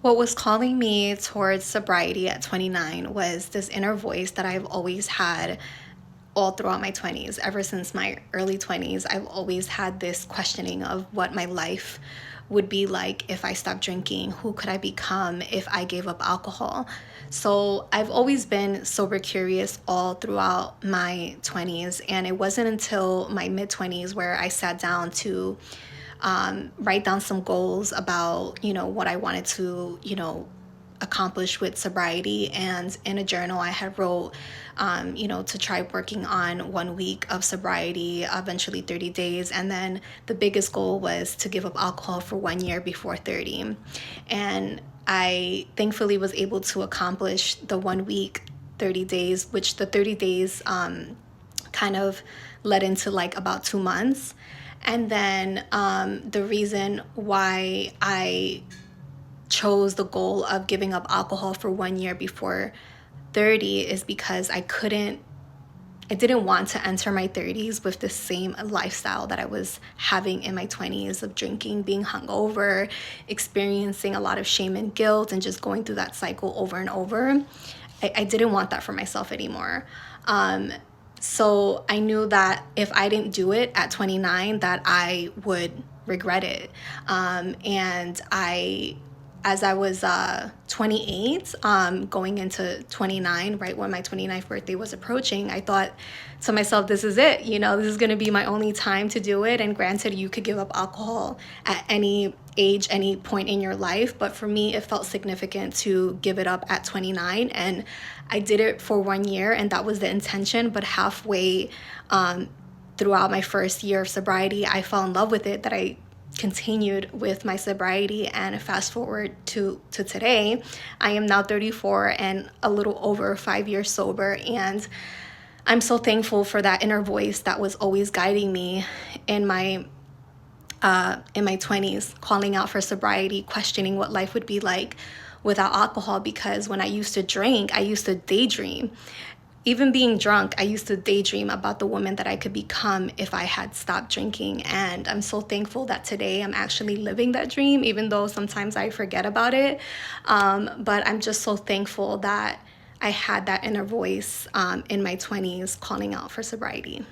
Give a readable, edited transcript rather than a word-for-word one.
What was calling me towards sobriety at 29 was this inner voice that I've always had all throughout my 20s. Ever since my early 20s, I've always had this questioning of what my life would be like if I stopped drinking. Who could I become if I gave up alcohol? So I've always been sober curious all throughout my 20s. And it wasn't until my mid 20s where I sat down to write down some goals about, what I wanted to, accomplish with sobriety. And in a journal, I had wrote, to try working on 1 week of sobriety, eventually 30 days. And then the biggest goal was to give up alcohol for 1 year before 30. And I thankfully was able to accomplish the 1 week, 30 days, which the 30 days kind of led into like about 2 months. And then the reason why I chose the goal of giving up alcohol for 1 year before 30 is because I didn't want to enter my 30s with the same lifestyle that I was having in my 20s of drinking, being hungover, experiencing a lot of shame and guilt, and just going through that cycle over and over. I didn't want that for myself anymore. So I knew that if I didn't do it at 29, that I would regret it. And as I was 28, going into 29, right when my 29th birthday was approaching, I thought to myself, this is it. This is going to be my only time to do it. And granted, you could give up alcohol at any age, any point in your life. But for me, it felt significant to give it up at 29. And I did it for 1 year, and that was the intention. But halfway throughout my first year of sobriety, I fell in love with it, that I continued with my sobriety. And fast forward to today, I am now 34 and a little over 5 years sober. And I'm so thankful for that inner voice that was always guiding me in my 20s, calling out for sobriety, questioning what life would be like without alcohol. Because when I used to drink, I used to daydream. Even being drunk, I used to daydream about the woman that I could become if I had stopped drinking. And I'm so thankful that today I'm actually living that dream, even though sometimes I forget about it. But I'm just so thankful that I had that inner voice in my 20s calling out for sobriety.